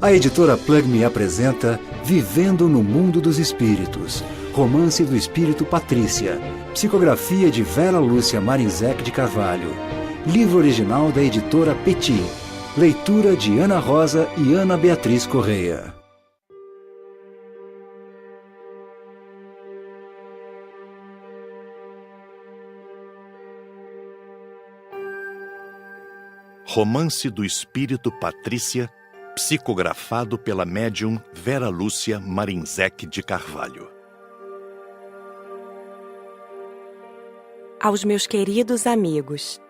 A editora Plug Me apresenta Vivendo no Mundo dos Espíritos, romance do espírito Patrícia, psicografia de Vera Lúcia Marinzec de Carvalho, livro original da editora Petit, leitura de Ana Rosa e Ana Beatriz Correia. Romance do espírito Patrícia, psicografado pela médium Vera Lúcia Marinzec de Carvalho. Aos meus queridos amigos,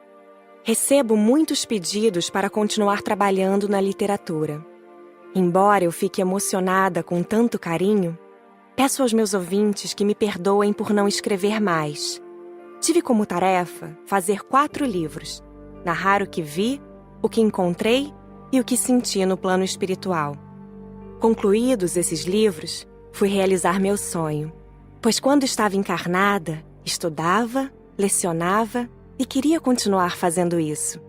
recebo muitos pedidos para continuar trabalhando na literatura. Embora eu fique emocionada com tanto carinho, peço aos meus ouvintes que me perdoem por não escrever mais. Tive como tarefa fazer 4 livros, narrar o que vi, o que encontrei e o que senti no plano espiritual. Concluídos esses livros, fui realizar meu sonho, pois quando estava encarnada, estudava, lecionava e queria continuar fazendo isso.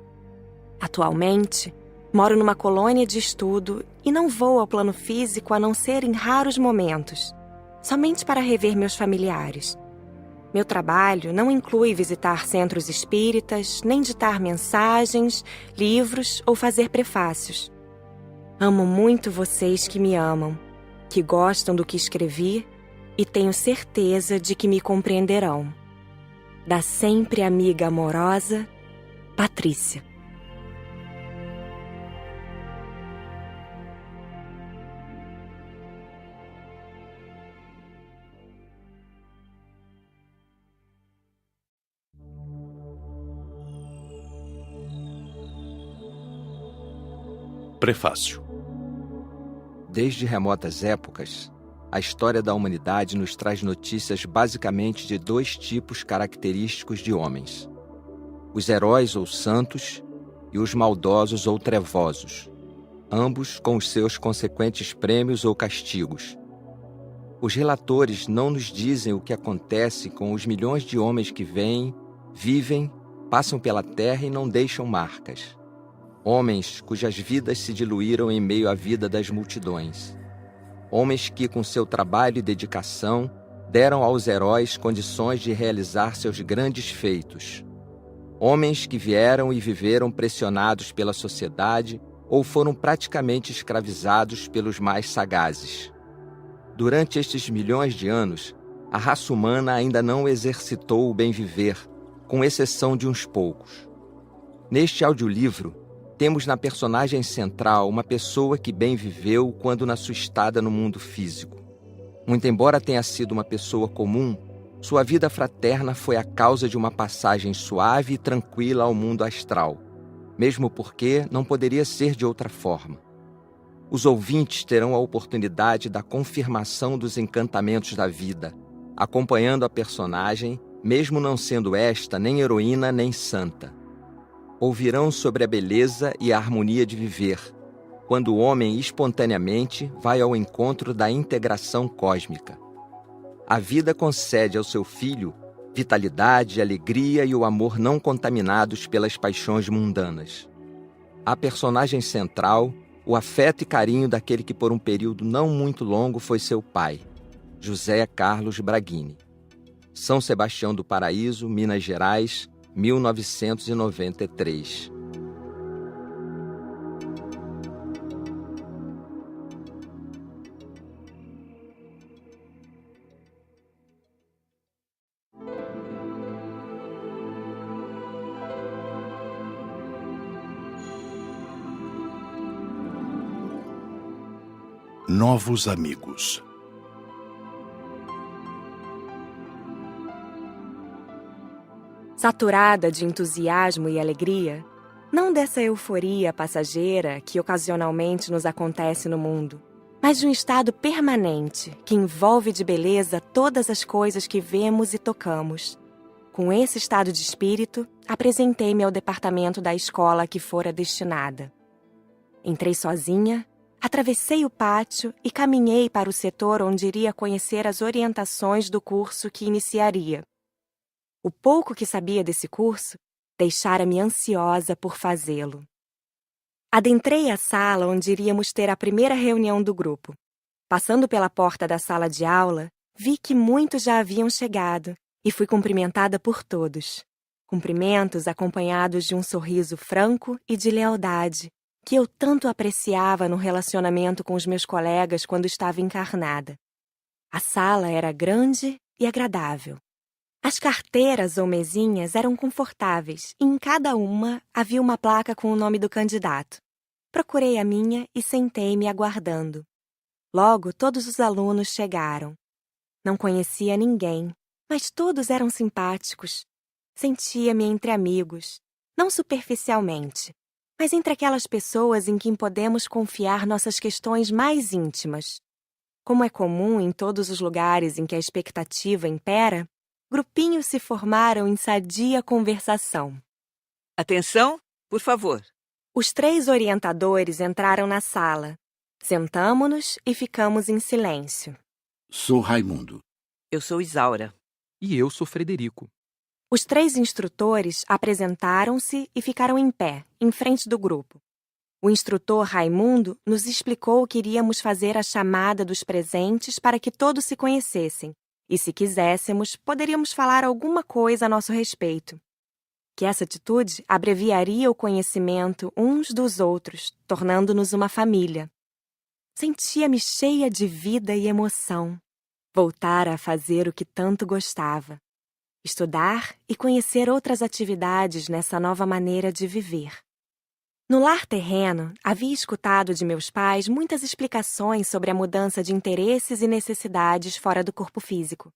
Atualmente, moro numa colônia de estudo e não vou ao plano físico a não ser em raros momentos, somente para rever meus familiares. Meu trabalho não inclui visitar centros espíritas, nem ditar mensagens, livros ou fazer prefácios. Amo muito vocês que me amam, que gostam do que escrevi e tenho certeza de que me compreenderão. Da sempre amiga amorosa, Patrícia. Prefácio. Desde remotas épocas, a história da humanidade nos traz notícias basicamente de 2 tipos característicos de homens: os heróis ou santos e os maldosos ou trevosos, ambos com os seus consequentes prêmios ou castigos. Os relatores não nos dizem o que acontece com os milhões de homens que vêm, vivem, passam pela terra e não deixam marcas. Homens cujas vidas se diluíram em meio à vida das multidões. Homens que, com seu trabalho e dedicação, deram aos heróis condições de realizar seus grandes feitos. Homens que vieram e viveram pressionados pela sociedade ou foram praticamente escravizados pelos mais sagazes. Durante estes milhões de anos, a raça humana ainda não exercitou o bem-viver, com exceção de uns poucos. Neste audiolivro, temos na personagem central uma pessoa que bem viveu quando na sua estada no mundo físico. Muito embora tenha sido uma pessoa comum, sua vida fraterna foi a causa de uma passagem suave e tranquila ao mundo astral, mesmo porque não poderia ser de outra forma. Os ouvintes terão a oportunidade da confirmação dos encantamentos da vida, acompanhando a personagem, mesmo não sendo esta nem heroína nem santa. Ouvirão sobre a beleza e a harmonia de viver, quando o homem espontaneamente vai ao encontro da integração cósmica. A vida concede ao seu filho vitalidade, alegria e o amor não contaminados pelas paixões mundanas. A personagem central, o afeto e carinho daquele que por um período não muito longo foi seu pai, José Carlos Braghini. São Sebastião do Paraíso, Minas Gerais, 1993. Novos amigos. Saturada de entusiasmo e alegria, não dessa euforia passageira que ocasionalmente nos acontece no mundo, mas de um estado permanente que envolve de beleza todas as coisas que vemos e tocamos. Com esse estado de espírito, apresentei-me ao departamento da escola a que fora destinada. Entrei sozinha, atravessei o pátio e caminhei para o setor onde iria conhecer as orientações do curso que iniciaria. O pouco que sabia desse curso deixara-me ansiosa por fazê-lo. Adentrei a sala onde iríamos ter a primeira reunião do grupo. Passando pela porta da sala de aula, vi que muitos já haviam chegado e fui cumprimentada por todos. Cumprimentos acompanhados de um sorriso franco e de lealdade, que eu tanto apreciava no relacionamento com os meus colegas quando estava encarnada. A sala era grande e agradável. As carteiras ou mesinhas eram confortáveis e em cada uma havia uma placa com o nome do candidato. Procurei a minha e sentei-me aguardando. Logo, todos os alunos chegaram. Não conhecia ninguém, mas todos eram simpáticos. Sentia-me entre amigos, não superficialmente, mas entre aquelas pessoas em quem podemos confiar nossas questões mais íntimas. Como é comum em todos os lugares em que a expectativa impera, grupinhos se formaram em sadia conversação. Atenção, por favor. Os 3 orientadores entraram na sala. Sentamo-nos e ficamos em silêncio. Sou Raimundo. Eu sou Isaura. E eu sou Frederico. Os 3 instrutores apresentaram-se e ficaram em pé, em frente do grupo. O instrutor Raimundo nos explicou que iríamos fazer a chamada dos presentes para que todos se conhecessem, e se quiséssemos, poderíamos falar alguma coisa a nosso respeito. Que essa atitude abreviaria o conhecimento uns dos outros, tornando-nos uma família. Sentia-me cheia de vida e emoção. Voltara a fazer o que tanto gostava. Estudar e conhecer outras atividades nessa nova maneira de viver. No lar terreno, havia escutado de meus pais muitas explicações sobre a mudança de interesses e necessidades fora do corpo físico.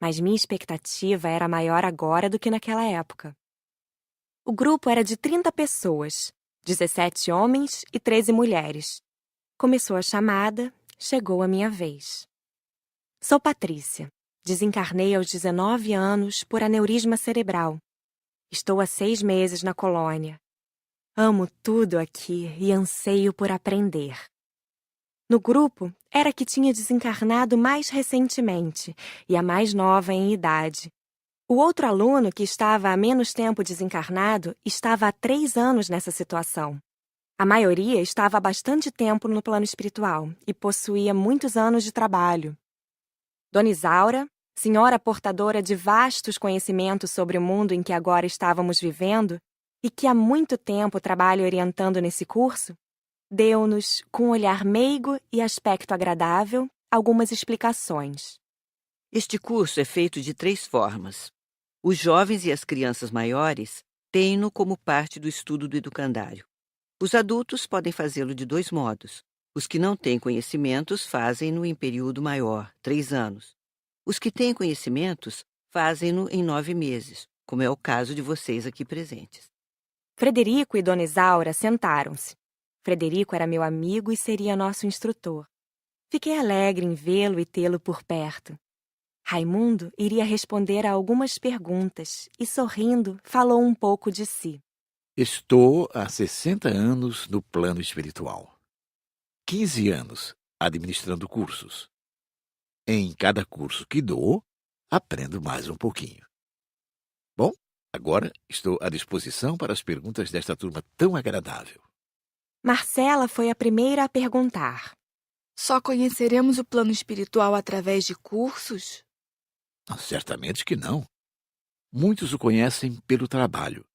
Mas minha expectativa era maior agora do que naquela época. O grupo era de 30 pessoas, 17 homens e 13 mulheres. Começou a chamada, chegou a minha vez. Sou Patrícia. Desencarnei aos 19 anos por aneurisma cerebral. Estou há 6 meses na colônia. Amo tudo aqui e anseio por aprender. No grupo, era que tinha desencarnado mais recentemente e a mais nova em idade. O outro aluno, que estava há menos tempo desencarnado, estava há 3 anos nessa situação. A maioria estava há bastante tempo no plano espiritual e possuía muitos anos de trabalho. Dona Isaura, senhora portadora de vastos conhecimentos sobre o mundo em que agora estávamos vivendo e que há muito tempo trabalha orientando nesse curso, deu-nos, com um olhar meigo e aspecto agradável, algumas explicações. Este curso é feito de 3 formas. Os jovens e as crianças maiores têm-no como parte do estudo do educandário. Os adultos podem fazê-lo de 2 modos. Os que não têm conhecimentos fazem-no em período maior, 3 anos. Os que têm conhecimentos fazem-no em 9 meses, como é o caso de vocês aqui presentes. Frederico e Dona Isaura sentaram-se. Frederico era meu amigo e seria nosso instrutor. Fiquei alegre em vê-lo e tê-lo por perto. Raimundo iria responder a algumas perguntas e, sorrindo, falou um pouco de si. Estou há 60 anos no plano espiritual. 15 anos administrando cursos. Em cada curso que dou, aprendo mais um pouquinho. Bom, agora estou à disposição para as perguntas desta turma tão agradável. Marcela foi a primeira a perguntar. Só conheceremos o plano espiritual através de cursos? Certamente que não. Muitos o conhecem pelo trabalho,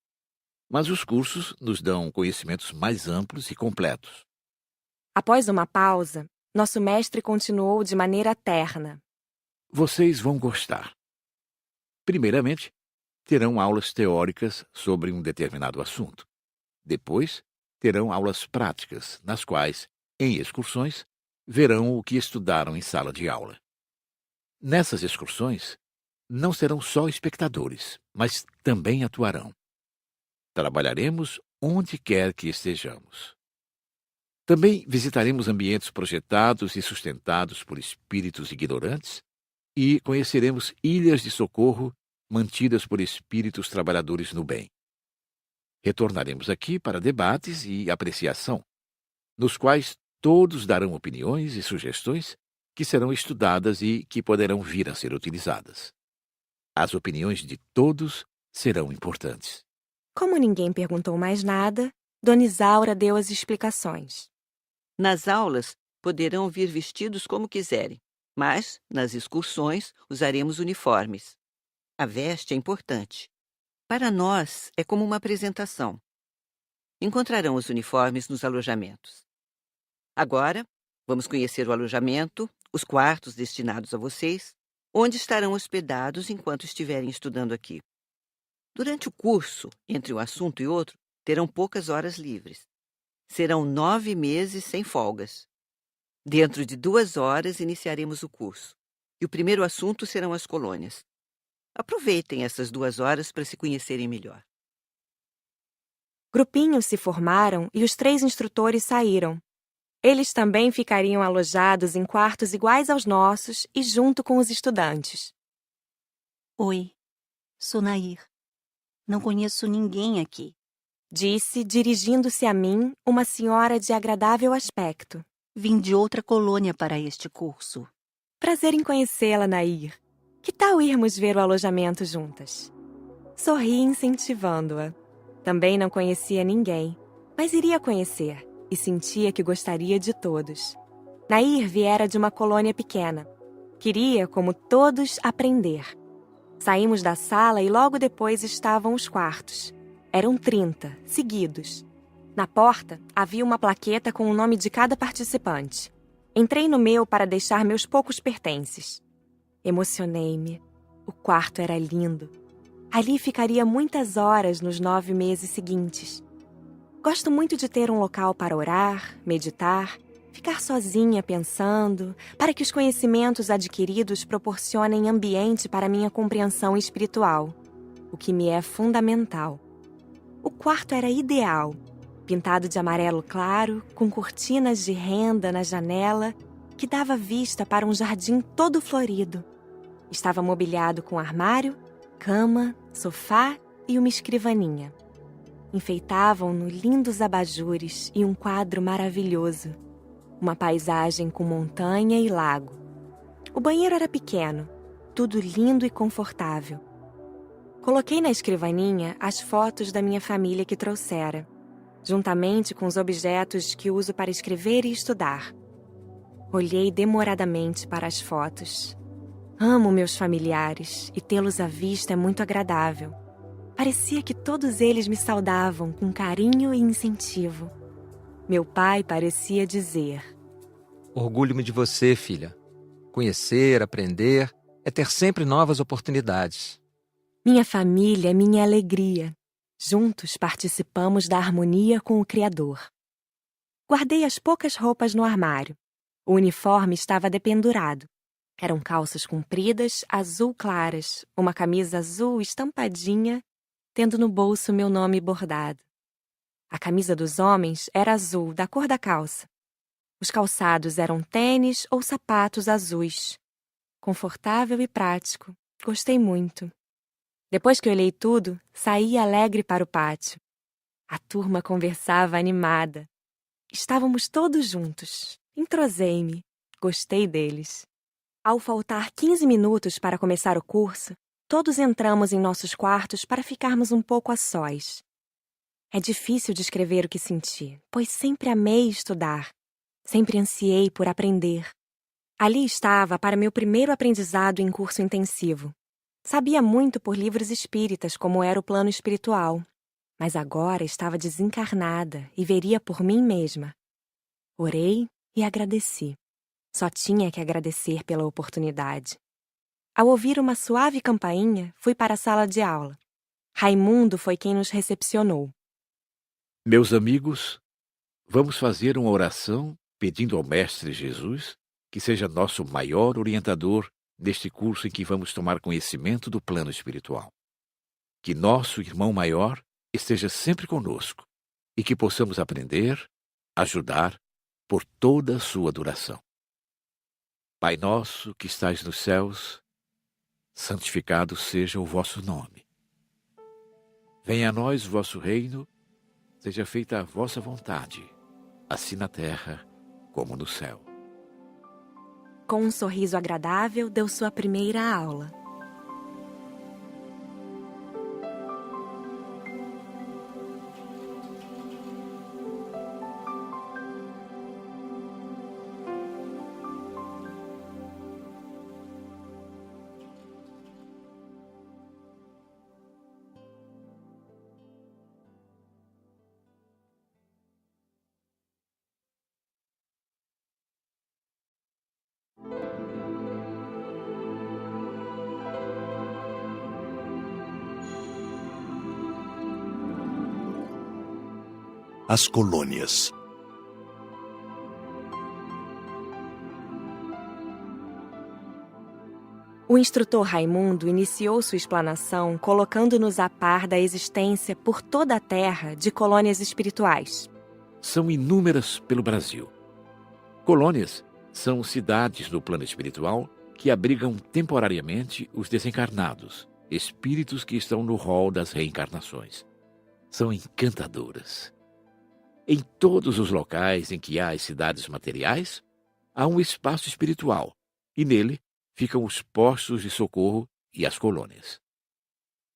mas os cursos nos dão conhecimentos mais amplos e completos. Após uma pausa, nosso mestre continuou de maneira terna. Vocês vão gostar. Primeiramente, terão aulas teóricas sobre um determinado assunto. Depois, terão aulas práticas, nas quais, em excursões, verão o que estudaram em sala de aula. Nessas excursões, não serão só espectadores, mas também atuarão. Trabalharemos onde quer que estejamos. Também visitaremos ambientes projetados e sustentados por espíritos ignorantes e conheceremos ilhas de socorro mantidas por espíritos trabalhadores no bem. Retornaremos aqui para debates e apreciação, nos quais todos darão opiniões e sugestões que serão estudadas e que poderão vir a ser utilizadas. As opiniões de todos serão importantes. Como ninguém perguntou mais nada, Dona Isaura deu as explicações. Nas aulas, poderão vir vestidos como quiserem, mas, nas excursões, usaremos uniformes. A veste é importante. Para nós, é como uma apresentação. Encontrarão os uniformes nos alojamentos. Agora, vamos conhecer o alojamento, os quartos destinados a vocês, onde estarão hospedados enquanto estiverem estudando aqui. Durante o curso, entre um assunto e outro, terão poucas horas livres. Serão 9 meses sem folgas. Dentro de 2 horas iniciaremos o curso, e o primeiro assunto serão as colônias. Aproveitem essas 2 horas para se conhecerem melhor. Grupinhos se formaram e os 3 instrutores saíram. Eles também ficariam alojados em quartos iguais aos nossos e junto com os estudantes. Oi, sou Nair. Não conheço ninguém aqui. Disse, dirigindo-se a mim, uma senhora de agradável aspecto. Vim de outra colônia para este curso. Prazer em conhecê-la, Nair. Que tal irmos ver o alojamento juntas? Sorri incentivando-a. Também não conhecia ninguém, mas iria conhecer e sentia que gostaria de todos. Nair viera de uma colônia pequena. Queria, como todos, aprender. Saímos da sala e logo depois estavam os quartos. Eram 30, seguidos. Na porta, havia uma plaqueta com o nome de cada participante. Entrei no meu para deixar meus poucos pertences. Emocionei-me. O quarto era lindo. Ali ficaria muitas horas nos 9 meses seguintes. Gosto muito de ter um local para orar, meditar, ficar sozinha pensando, para que os conhecimentos adquiridos proporcionem ambiente para minha compreensão espiritual, o que me é fundamental. O quarto era ideal, pintado de amarelo claro, com cortinas de renda na janela, que dava vista para um jardim todo florido. Estava mobiliado com armário, cama, sofá e uma escrivaninha. Enfeitavam-no lindos abajures e um quadro maravilhoso. Uma paisagem com montanha e lago. O banheiro era pequeno, tudo lindo e confortável. Coloquei na escrivaninha as fotos da minha família que trouxera, juntamente com os objetos que uso para escrever e estudar. Olhei demoradamente para as fotos. Amo meus familiares e tê-los à vista é muito agradável. Parecia que todos eles me saudavam com carinho e incentivo. Meu pai parecia dizer: Orgulho-me de você, filha. Conhecer, aprender, é ter sempre novas oportunidades. Minha família é minha alegria. Juntos participamos da harmonia com o Criador. Guardei as poucas roupas no armário. O uniforme estava dependurado. Eram calças compridas, azul claras, uma camisa azul estampadinha, tendo no bolso meu nome bordado. A camisa dos homens era azul, da cor da calça. Os calçados eram tênis ou sapatos azuis. Confortável e prático. Gostei muito. Depois que olhei tudo, saí alegre para o pátio. A turma conversava animada. Estávamos todos juntos. Entrosei-me. Gostei deles. Ao faltar 15 minutos para começar o curso, todos entramos em nossos quartos para ficarmos um pouco a sós. É difícil descrever o que senti, pois sempre amei estudar. Sempre ansiei por aprender. Ali estava para meu primeiro aprendizado em curso intensivo. Sabia muito por livros espíritas como era o plano espiritual, mas agora estava desencarnada e veria por mim mesma. Orei e agradeci. Só tinha que agradecer pela oportunidade. Ao ouvir uma suave campainha, fui para a sala de aula. Raimundo foi quem nos recepcionou. Meus amigos, vamos fazer uma oração pedindo ao Mestre Jesus que seja nosso maior orientador neste curso em que vamos tomar conhecimento do plano espiritual. Que nosso irmão maior esteja sempre conosco e que possamos aprender, ajudar por toda a sua duração. Pai nosso que estais nos céus, santificado seja o vosso nome. Venha a nós o vosso reino, seja feita a vossa vontade, assim na terra como no céu. Com um sorriso agradável, deu sua primeira aula. as colônias. O instrutor Raimundo iniciou sua explanação colocando-nos a par da existência por toda a Terra de colônias espirituais. São inúmeras pelo Brasil. Colônias são cidades no plano espiritual que abrigam temporariamente os desencarnados, espíritos que estão no rol das reencarnações. São encantadoras. Em todos os locais em que há as cidades materiais, há um espaço espiritual, e nele ficam os postos de socorro e as colônias.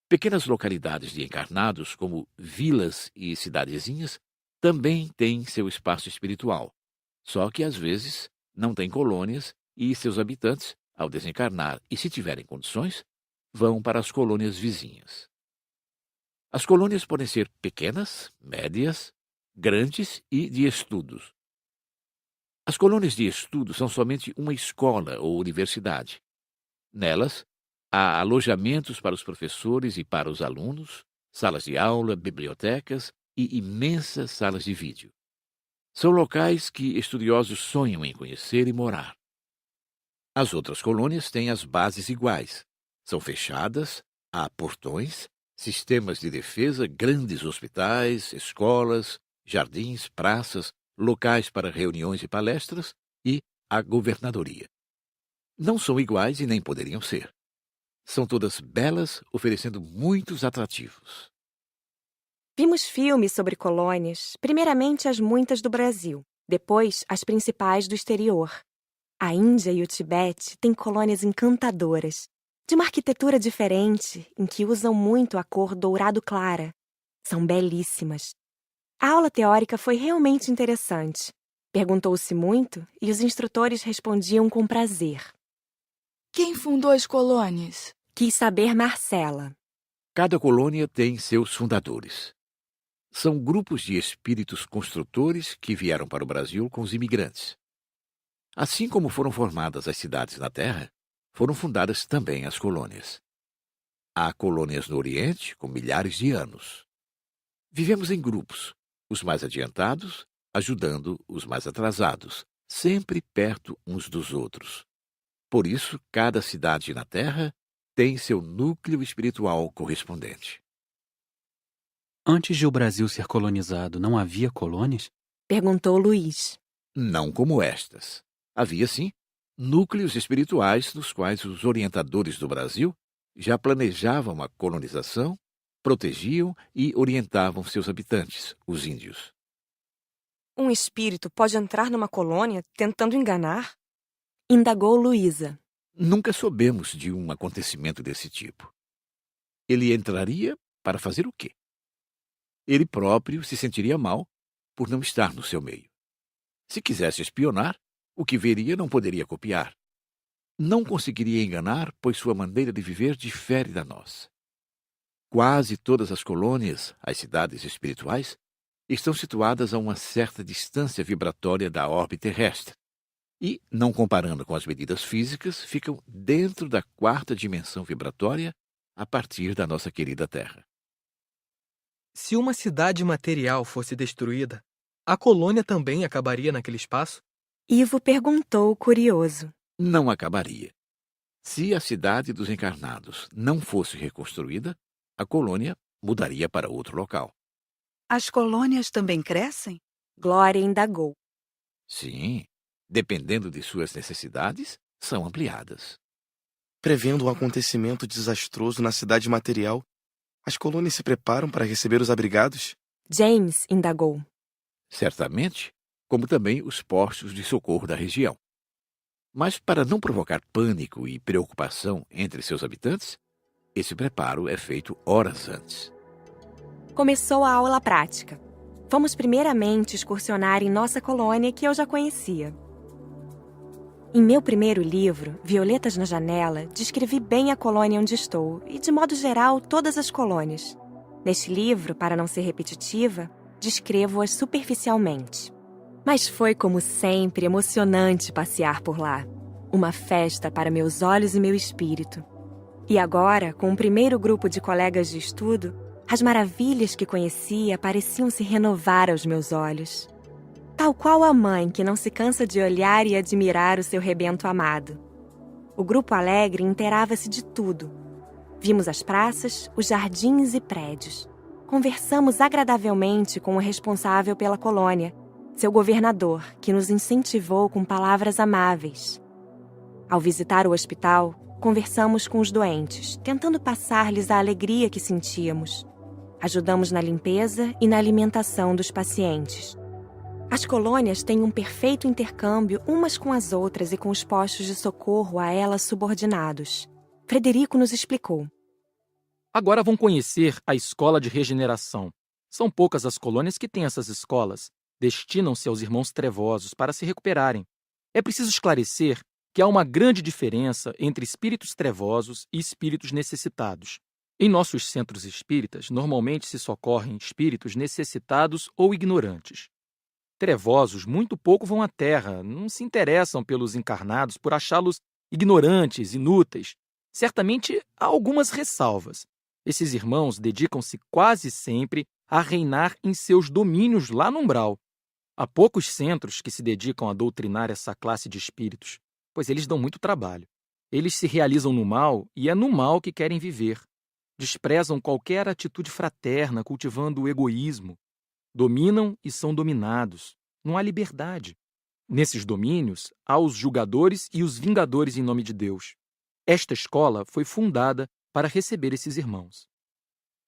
Pequenas localidades de encarnados, como vilas e cidadezinhas, também têm seu espaço espiritual, só que às vezes não têm colônias e seus habitantes, ao desencarnar e se tiverem condições, vão para as colônias vizinhas. As colônias podem ser pequenas, médias, grandes e de estudos. As colônias de estudo são somente uma escola ou universidade. Nelas, há alojamentos para os professores e para os alunos, salas de aula, bibliotecas e imensas salas de vídeo. São locais que estudiosos sonham em conhecer e morar. As outras colônias têm as bases iguais. São fechadas, há portões, sistemas de defesa, grandes hospitais, escolas, jardins, praças, locais para reuniões e palestras e a governadoria. Não são iguais e nem poderiam ser. São todas belas, oferecendo muitos atrativos. Vimos filmes sobre colônias, primeiramente as muitas do Brasil, depois as principais do exterior. A Índia e o Tibete têm colônias encantadoras, de uma arquitetura diferente, em que usam muito a cor dourado clara. São belíssimas. A aula teórica foi realmente interessante. Perguntou-se muito e os instrutores respondiam com prazer. Quem fundou as colônias? Quis saber Marcela. Cada colônia tem seus fundadores. São grupos de espíritos construtores que vieram para o Brasil com os imigrantes. Assim como foram formadas as cidades na Terra, foram fundadas também as colônias. Há colônias no Oriente com milhares de anos. Vivemos em grupos, os mais adiantados ajudando os mais atrasados, sempre perto uns dos outros. Por isso, cada cidade na Terra tem seu núcleo espiritual correspondente. Antes de o Brasil ser colonizado, não havia colônias? Perguntou Luiz. Não como estas. Havia, sim, núcleos espirituais nos quais os orientadores do Brasil já planejavam a colonização, protegiam e orientavam seus habitantes, os índios. Um espírito pode entrar numa colônia tentando enganar? Indagou Luísa. Nunca soubemos de um acontecimento desse tipo. Ele entraria para fazer o quê? Ele próprio se sentiria mal por não estar no seu meio. Se quisesse espionar, o que veria não poderia copiar. Não conseguiria enganar, pois sua maneira de viver difere da nossa. Quase todas as colônias, as cidades espirituais, estão situadas a uma certa distância vibratória da órbita terrestre e, não comparando com as medidas físicas, ficam dentro da quarta dimensão vibratória a partir da nossa querida Terra. Se uma cidade material fosse destruída, a colônia também acabaria naquele espaço? Ivo perguntou, curioso. Não acabaria. Se a cidade dos encarnados não fosse reconstruída, a colônia mudaria para outro local. As colônias também crescem? Glória indagou. Sim, dependendo de suas necessidades, são ampliadas. Prevendo um acontecimento desastroso na cidade material, as colônias se preparam para receber os abrigados? James indagou. Certamente, como também os postos de socorro da região. Mas para não provocar pânico e preocupação entre seus habitantes, esse preparo é feito horas antes. Começou a aula prática. Fomos primeiramente excursionar em nossa colônia que eu já conhecia. Em meu primeiro livro, Violetas na Janela, descrevi bem a colônia onde estou e, de modo geral, todas as colônias. Neste livro, para não ser repetitiva, descrevo-as superficialmente. Mas foi, como sempre, emocionante passear por lá. Uma festa para meus olhos e meu espírito. E agora, com o primeiro grupo de colegas de estudo, As maravilhas que conhecia pareciam se renovar aos meus olhos. Tal qual a mãe que não se cansa de olhar e admirar o seu rebento amado. O grupo alegre inteirava-se de tudo. Vimos as praças, os jardins e prédios. Conversamos agradavelmente com o responsável pela colônia, seu governador, que nos incentivou com palavras amáveis. Ao visitar o hospital, conversamos com os doentes, tentando passar-lhes a alegria que sentíamos. Ajudamos na limpeza e na alimentação dos pacientes. As colônias têm um perfeito intercâmbio umas com as outras e com os postos de socorro a elas subordinados. Frederico nos explicou. Agora vão conhecer a escola de regeneração. São poucas as colônias que têm essas escolas. Destinam-se aos irmãos trevosos para se recuperarem. É preciso esclarecer que há uma grande diferença entre espíritos trevosos e espíritos necessitados. Em nossos centros espíritas, normalmente se socorrem espíritos necessitados ou ignorantes. Trevosos muito pouco vão à Terra, não se interessam pelos encarnados por achá-los ignorantes, inúteis. Certamente há algumas ressalvas. Esses irmãos dedicam-se quase sempre a reinar em seus domínios lá no umbral. Há poucos centros que se dedicam a doutrinar essa classe de espíritos, pois eles dão muito trabalho. Eles se realizam no mal e é no mal que querem viver. Desprezam qualquer atitude fraterna, cultivando o egoísmo. Dominam e são dominados. Não há liberdade. Nesses domínios, há os julgadores e os vingadores em nome de Deus. Esta escola foi fundada para receber esses irmãos.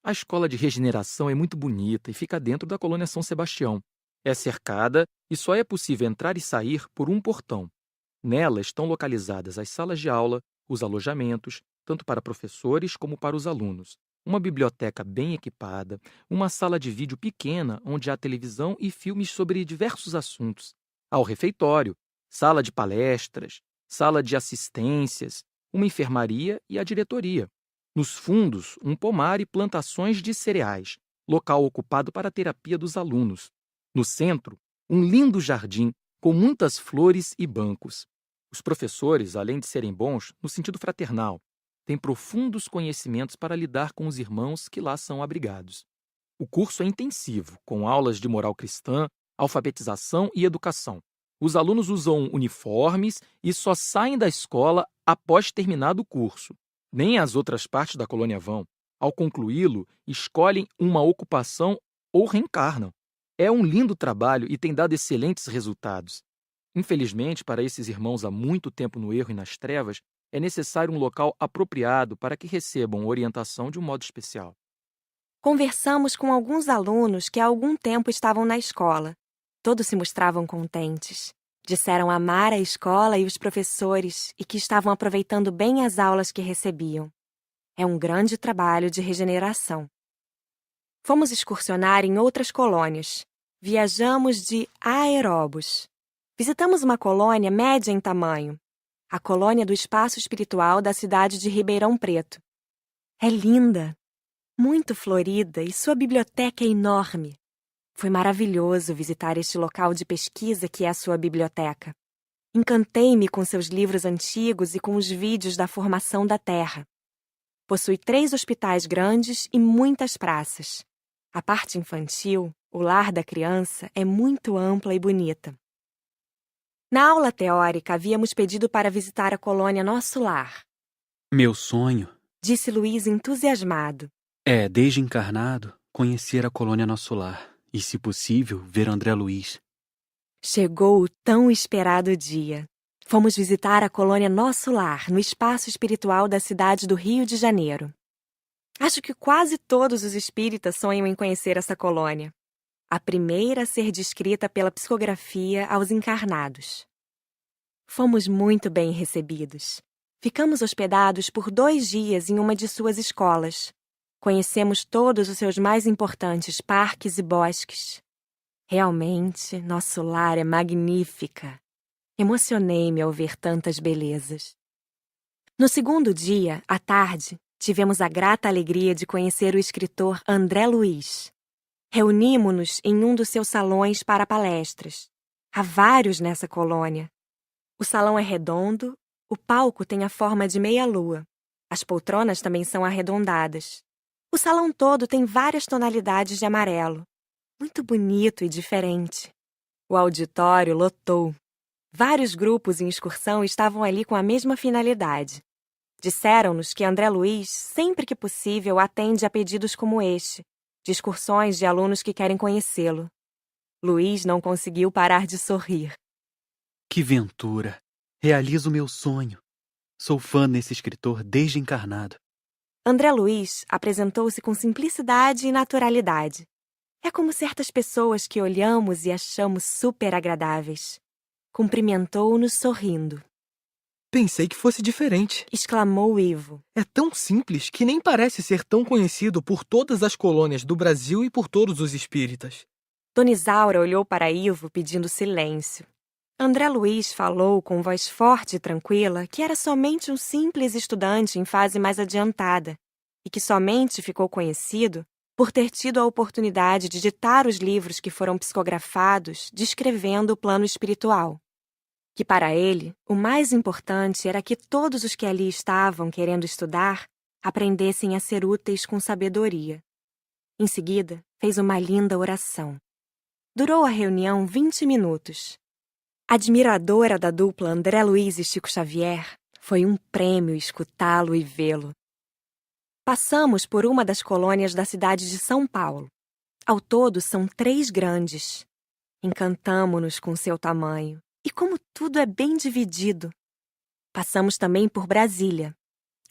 A escola de regeneração é muito bonita e fica dentro da colônia São Sebastião. É cercada e só é possível entrar e sair por um portão. Nela estão localizadas as salas de aula, os alojamentos, tanto para professores como para os alunos, uma biblioteca bem equipada, uma sala de vídeo pequena onde há televisão e filmes sobre diversos assuntos, há o refeitório, sala de palestras, sala de assistências, uma enfermaria e a diretoria. Nos fundos, um pomar e plantações de cereais, local ocupado para a terapia dos alunos. No centro, um lindo jardim com muitas flores e bancos. Os professores, além de serem bons no sentido fraternal, têm profundos conhecimentos para lidar com os irmãos que lá são abrigados. O curso é intensivo, com aulas de moral cristã, alfabetização e educação. Os alunos usam uniformes e só saem da escola após terminado o curso. Nem as outras partes da colônia vão. Ao concluí-lo, escolhem uma ocupação ou reencarnam. É um lindo trabalho e tem dado excelentes resultados. Infelizmente, para esses irmãos há muito tempo no erro e nas trevas, é necessário um local apropriado para que recebam orientação de um modo especial. Conversamos com alguns alunos que há algum tempo estavam na escola. Todos se mostravam contentes. Disseram amar a escola e os professores e que estavam aproveitando bem as aulas que recebiam. É um grande trabalho de regeneração. Fomos excursionar em outras colônias. Viajamos de Aeróbus. Visitamos uma colônia média em tamanho, a colônia do espaço espiritual da cidade de Ribeirão Preto. É linda, muito florida e sua biblioteca é enorme. Foi maravilhoso visitar este local de pesquisa que é a sua biblioteca. Encantei-me com seus livros antigos e com os vídeos da formação da Terra. Possui 3 hospitais grandes e muitas praças. A parte infantil, o lar da criança, é muito ampla e bonita. Na aula teórica, havíamos pedido para visitar a colônia Nosso Lar. Meu sonho, Disse Luiz entusiasmado. é, desde encarnado, conhecer a colônia Nosso Lar e, se possível, ver André Luiz. Chegou o tão esperado dia. Fomos visitar a colônia Nosso Lar, no espaço espiritual da cidade do Rio de Janeiro. Acho que quase todos os espíritas sonham em conhecer essa colônia. A primeira a ser descrita pela psicografia aos encarnados. Fomos muito bem recebidos. Ficamos hospedados por 2 dias em uma de suas escolas. Conhecemos todos os seus mais importantes parques e bosques. Realmente, Nosso Lar é magnífica. Emocionei-me ao ver tantas belezas. No 2º dia, à tarde, tivemos a grata alegria de conhecer o escritor André Luiz. Reunimo-nos em um dos seus salões para palestras. Há vários nessa colônia. O salão é redondo, o palco tem a forma de meia-lua. As poltronas também são arredondadas. O salão todo tem várias tonalidades de amarelo. Muito bonito e diferente. O auditório lotou. Vários grupos em excursão estavam ali com a mesma finalidade. Disseram-nos que André Luiz, sempre que possível, atende a pedidos como este, de excursões de alunos que querem conhecê-lo. Luiz não conseguiu parar de sorrir. Que ventura! Realizo meu sonho. Sou fã desse escritor desde encarnado. André Luiz apresentou-se com simplicidade e naturalidade. É como certas pessoas que olhamos e achamos super agradáveis. Cumprimentou-nos sorrindo. Pensei que fosse diferente, exclamou Ivo. É tão simples que nem parece ser tão conhecido por todas as colônias do Brasil e por todos os espíritas. Dona Isaura olhou para Ivo pedindo silêncio. André Luiz falou com voz forte e tranquila que era somente um simples estudante em fase mais adiantada e que somente ficou conhecido por ter tido a oportunidade de ditar os livros que foram psicografados descrevendo o plano espiritual. Que para ele, o mais importante era que todos os que ali estavam querendo estudar aprendessem a ser úteis com sabedoria. Em seguida, fez uma linda oração. Durou a reunião 20 minutos. Admiradora da dupla André Luiz e Chico Xavier, foi um prêmio escutá-lo e vê-lo. Passamos por uma das colônias da cidade de São Paulo. Ao todo, são 3 grandes. Encantamo-nos com seu tamanho. E como tudo é bem dividido. Passamos também por Brasília.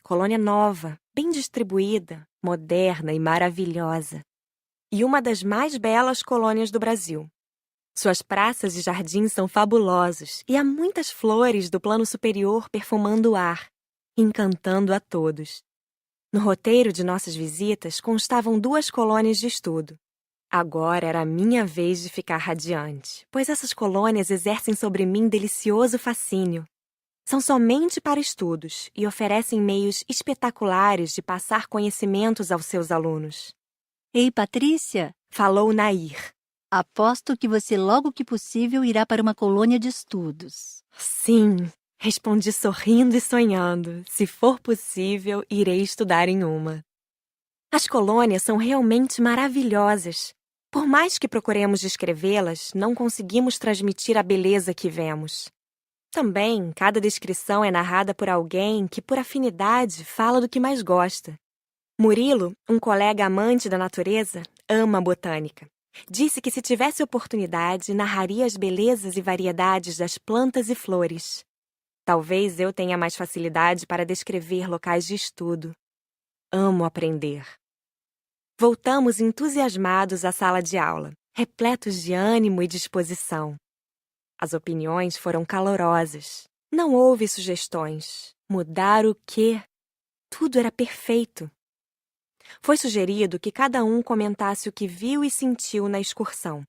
Colônia nova, bem distribuída, moderna e maravilhosa. E uma das mais belas colônias do Brasil. Suas praças e jardins são fabulosos e há muitas flores do plano superior perfumando o ar, encantando a todos. No roteiro de nossas visitas constavam 2 colônias de estudo. Agora era a minha vez de ficar radiante, pois essas colônias exercem sobre mim delicioso fascínio. São somente para estudos e oferecem meios espetaculares de passar conhecimentos aos seus alunos. Ei, Patrícia, falou Nair. Aposto que você logo que possível irá para uma colônia de estudos. Sim, respondi sorrindo e sonhando. Se for possível, irei estudar em uma. As colônias são realmente maravilhosas. Por mais que procuremos descrevê-las, não conseguimos transmitir a beleza que vemos. Também, cada descrição é narrada por alguém que, por afinidade, fala do que mais gosta. Murilo, um colega amante da natureza, ama a botânica. Disse que se tivesse oportunidade, narraria as belezas e variedades das plantas e flores. Talvez eu tenha mais facilidade para descrever locais de estudo. Amo aprender. Voltamos entusiasmados à sala de aula, repletos de ânimo e disposição. As opiniões foram calorosas. Não houve sugestões. Mudar o quê? Tudo era perfeito. Foi sugerido que cada um comentasse o que viu e sentiu na excursão.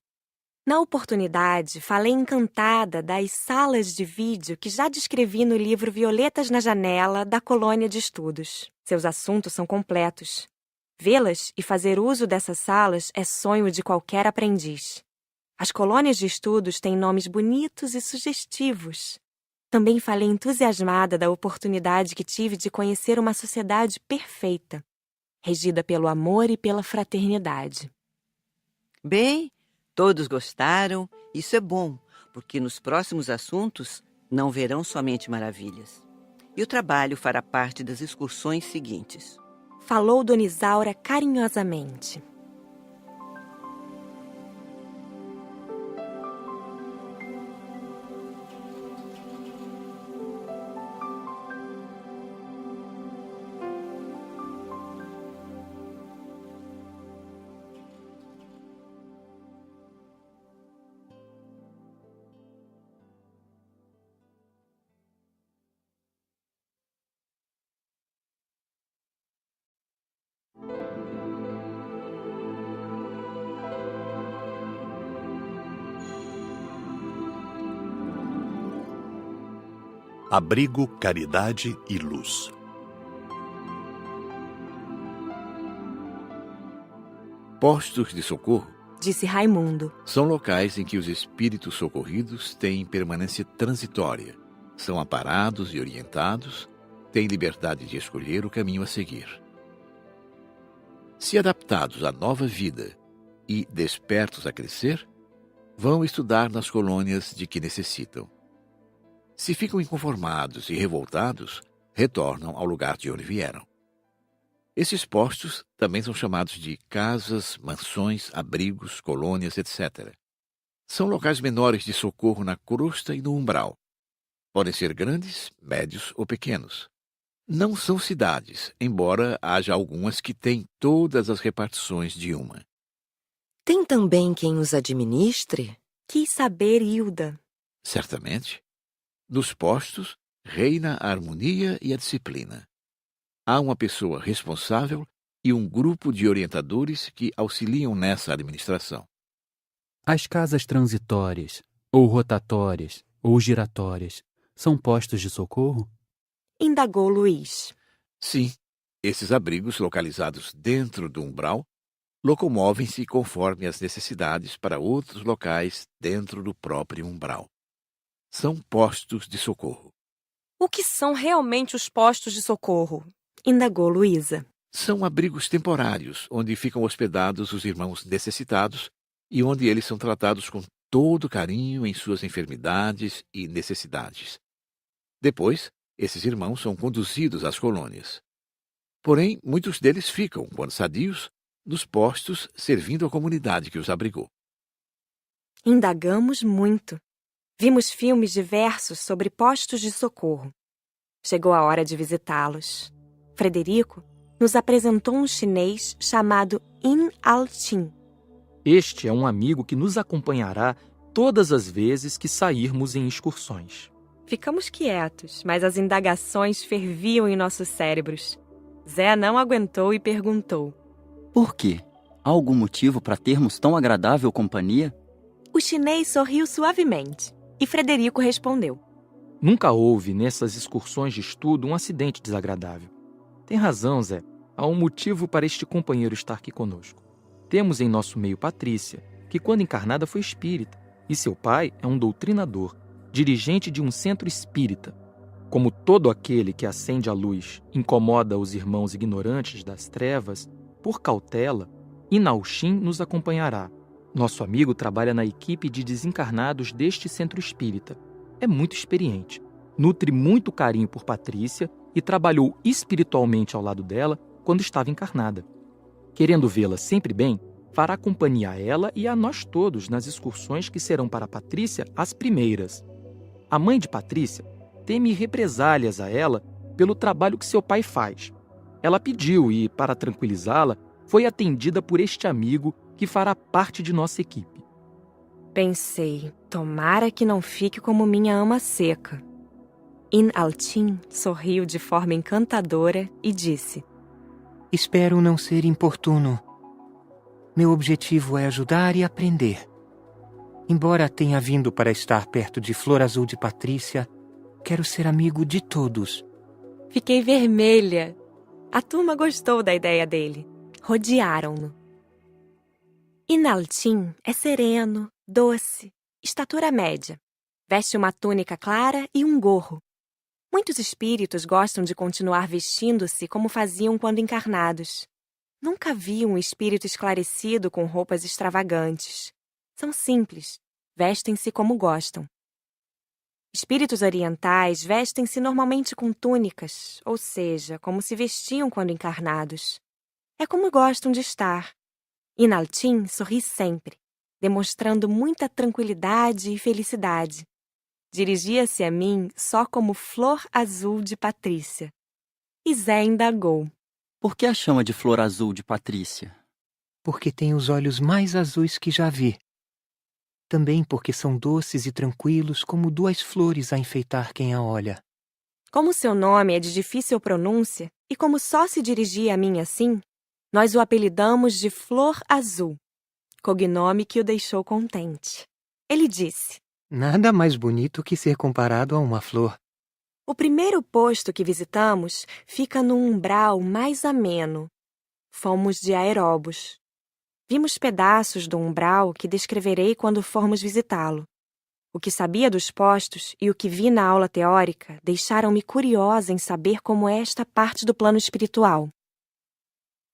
Na oportunidade, falei encantada das salas de vídeo que já descrevi no livro Violetas na Janela, da colônia de estudos. Seus assuntos são completos. Vê-las e fazer uso dessas salas é sonho de qualquer aprendiz. As colônias de estudos têm nomes bonitos e sugestivos. Também falei entusiasmada da oportunidade que tive de conhecer uma sociedade perfeita, regida pelo amor e pela fraternidade. Bem, todos gostaram. Isso é bom, porque nos próximos assuntos não verão somente maravilhas. E o trabalho fará parte das excursões seguintes. Falou Dona Isaura carinhosamente. Abrigo, caridade e luz. Postos de socorro, disse Raimundo, são locais em que os espíritos socorridos têm permanência transitória, são amparados e orientados, têm liberdade de escolher o caminho a seguir. Se adaptados à nova vida e despertos a crescer, vão estudar nas colônias de que necessitam. Se ficam inconformados e revoltados, retornam ao lugar de onde vieram. Esses postos também são chamados de casas, mansões, abrigos, colônias, etc. São locais menores de socorro na crosta e no umbral. Podem ser grandes, médios ou pequenos. Não são cidades, embora haja algumas que têm todas as repartições de uma. Tem também quem os administre? Quis saber Hilda. Certamente. Nos postos, reina a harmonia e a disciplina. Há uma pessoa responsável e um grupo de orientadores que auxiliam nessa administração. As casas transitórias, ou rotatórias, ou giratórias, são postos de socorro? Indagou Luiz. Sim, esses abrigos localizados dentro do umbral locomovem-se conforme as necessidades para outros locais dentro do próprio umbral. São postos de socorro. O que são realmente os postos de socorro? Indagou Luísa. São abrigos temporários, onde ficam hospedados os irmãos necessitados e onde eles são tratados com todo carinho em suas enfermidades e necessidades. Depois, esses irmãos são conduzidos às colônias. Porém, muitos deles ficam, quando sadios, nos postos servindo a comunidade que os abrigou. Indagamos muito. Vimos filmes diversos sobre postos de socorro. Chegou a hora de visitá-los. Frederico nos apresentou um chinês chamado In Al-Tin. Este é um amigo que nos acompanhará todas as vezes que sairmos em excursões. Ficamos quietos, mas as indagações ferviam em nossos cérebros. Zé não aguentou e perguntou: Por quê? Há algum motivo para termos tão agradável companhia? O chinês sorriu suavemente e Frederico respondeu: Nunca houve nessas excursões de estudo um acidente desagradável. Tem razão, Zé. Há um motivo para este companheiro estar aqui conosco. Temos em nosso meio Patrícia, que quando encarnada foi espírita, e seu pai é um doutrinador, dirigente de um centro espírita. Como todo aquele que acende a luz incomoda os irmãos ignorantes das trevas, por cautela, Inauxin nos acompanhará. Nosso amigo trabalha na equipe de desencarnados deste centro espírita. É muito experiente, nutre muito carinho por Patrícia e trabalhou espiritualmente ao lado dela quando estava encarnada. Querendo vê-la sempre bem, fará companhia a ela e a nós todos nas excursões que serão para Patrícia as primeiras. A mãe de Patrícia teme represálias a ela pelo trabalho que seu pai faz. Ela pediu e, para tranquilizá-la, foi atendida por este amigo que fará parte de nossa equipe. Pensei, tomara que não fique como minha ama seca. In Al-Tin sorriu de forma encantadora e disse: Espero não ser importuno. Meu objetivo é ajudar e aprender. Embora tenha vindo para estar perto de Flor Azul de Patrícia, quero ser amigo de todos. Fiquei vermelha. A turma gostou da ideia dele. Rodearam-no. In Al-Tin é sereno, doce, estatura média. Veste uma túnica clara e um gorro. Muitos espíritos gostam de continuar vestindo-se como faziam quando encarnados. Nunca vi um espírito esclarecido com roupas extravagantes. São simples, vestem-se como gostam. Espíritos orientais vestem-se normalmente com túnicas, ou seja, como se vestiam quando encarnados. É como gostam de estar. In Al-Tin sorri sempre, demonstrando muita tranquilidade e felicidade. Dirigia-se a mim só como Flor Azul de Patrícia. E Zé indagou: Por que a chama de Flor Azul de Patrícia? Porque tem os olhos mais azuis que já vi. Também porque são doces e tranquilos como duas flores a enfeitar quem a olha. Como seu nome é de difícil pronúncia e como só se dirigia a mim assim, nós o apelidamos de Flor Azul, cognome que o deixou contente. Ele disse: Nada mais bonito que ser comparado a uma flor. O primeiro posto que visitamos fica num umbral mais ameno. Fomos de aeróbus. Vimos pedaços do umbral que descreverei quando formos visitá-lo. O que sabia dos postos e o que vi na aula teórica deixaram-me curiosa em saber como é esta parte do plano espiritual.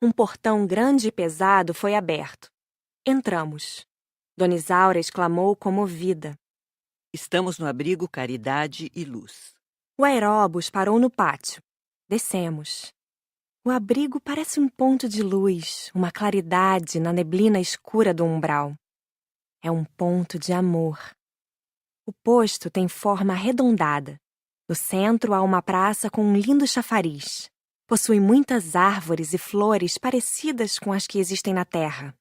Um portão grande e pesado foi aberto. Entramos. Dona Isaura exclamou comovida. Estamos no abrigo Caridade e Luz. O aeróbus parou no pátio. Descemos. O abrigo parece um ponto de luz, uma claridade na neblina escura do umbral. É um ponto de amor. O posto tem forma arredondada. No centro há uma praça com um lindo chafariz. Possui muitas árvores e flores parecidas com as que existem na terra.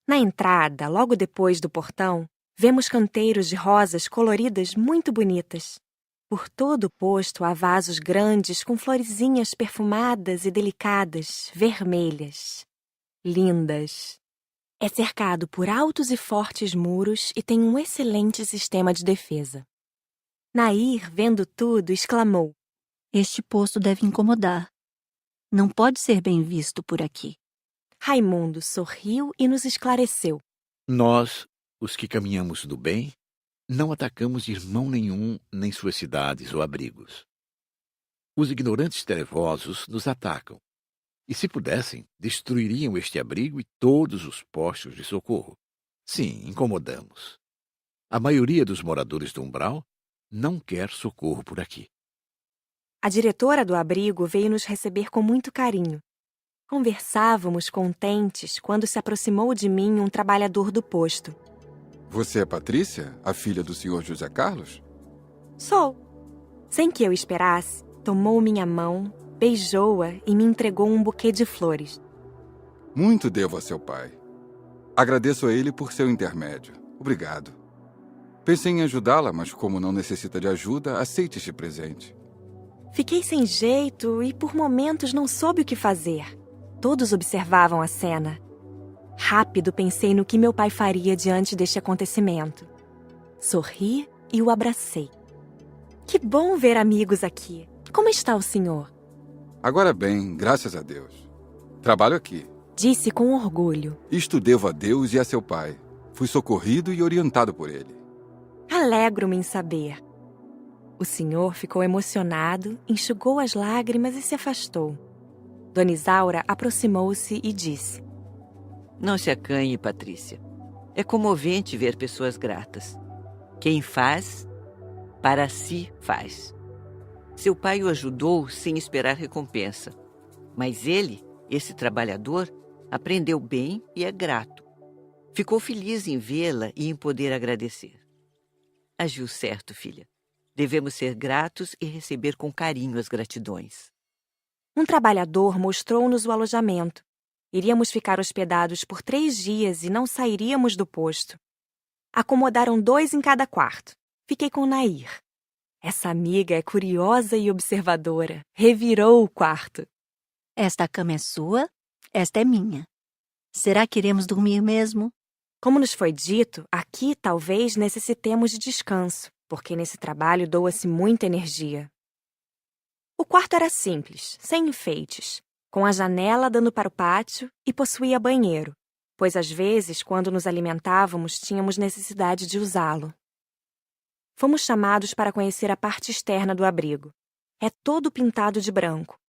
Na entrada, logo depois do portão, vemos canteiros de rosas coloridas muito bonitas. Por todo o posto há vasos grandes com florezinhas perfumadas e delicadas, vermelhas. Lindas. É cercado por altos e fortes muros e tem um excelente sistema de defesa. Nair, vendo tudo, exclamou: Este posto deve incomodar. Não pode ser bem visto por aqui. Raimundo sorriu e nos esclareceu. Nós, os que caminhamos do bem, não atacamos irmão nenhum nem suas cidades ou abrigos. Os ignorantes trevosos nos atacam, e se pudessem, destruiriam este abrigo e todos os postos de socorro. Sim, incomodamos. A maioria dos moradores do umbral não quer socorro por aqui. A diretora do abrigo veio nos receber com muito carinho. Conversávamos contentes quando se aproximou de mim um trabalhador do posto. Você é Patrícia, a filha do Sr. José Carlos? Sou. Sem que eu esperasse, tomou minha mão, beijou-a e me entregou um buquê de flores. Muito devo a seu pai. Agradeço a ele por seu intermédio. Obrigado. Pensei em ajudá-la, mas como não necessita de ajuda, aceite este presente. Fiquei sem jeito e por momentos não soube o que fazer. Todos observavam a cena. Rápido pensei no que meu pai faria diante deste acontecimento. Sorri e o abracei. Que bom ver amigos aqui. Como está o senhor? Agora bem, graças a Deus. Trabalho aqui. Disse com orgulho. Isto devo a Deus e a seu pai. Fui socorrido e orientado por ele. Alegro-me em saber. O senhor ficou emocionado, enxugou as lágrimas e se afastou. Dona Isaura aproximou-se e disse: Não se acanhe, Patrícia. É comovente ver pessoas gratas. Quem faz, para si faz. Seu pai o ajudou sem esperar recompensa. Mas ele, esse trabalhador, aprendeu bem e é grato. Ficou feliz em vê-la e em poder agradecer. Agiu certo, filha. Devemos ser gratos e receber com carinho as gratidões. Um trabalhador mostrou-nos o alojamento. Iríamos ficar hospedados por 3 dias e não sairíamos do posto. Acomodaram 2 em cada quarto. Fiquei com Nair. Essa amiga é curiosa e observadora. Revirou o quarto. Esta cama é sua, esta é minha. Será que iremos dormir mesmo? Como nos foi dito, aqui talvez necessitemos de descanso, porque nesse trabalho doa-se muita energia. O quarto era simples, sem enfeites, com a janela dando para o pátio e possuía banheiro, pois às vezes, quando nos alimentávamos, tínhamos necessidade de usá-lo. Fomos chamados para conhecer a parte externa do abrigo. É todo pintado de branco.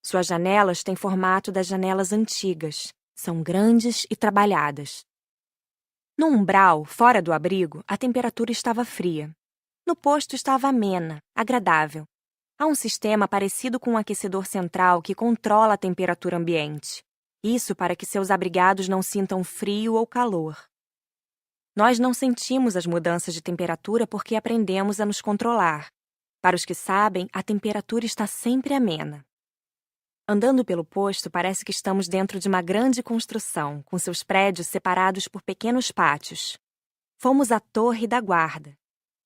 Suas janelas têm formato das janelas antigas. São grandes e trabalhadas. No umbral, fora do abrigo, a temperatura estava fria. No posto estava amena, agradável. Há um sistema parecido com um aquecedor central que controla a temperatura ambiente. Isso para que seus abrigados não sintam frio ou calor. Nós não sentimos as mudanças de temperatura porque aprendemos a nos controlar. Para os que sabem, a temperatura está sempre amena. Andando pelo posto, parece que estamos dentro de uma grande construção, com seus prédios separados por pequenos pátios. Fomos à torre da guarda.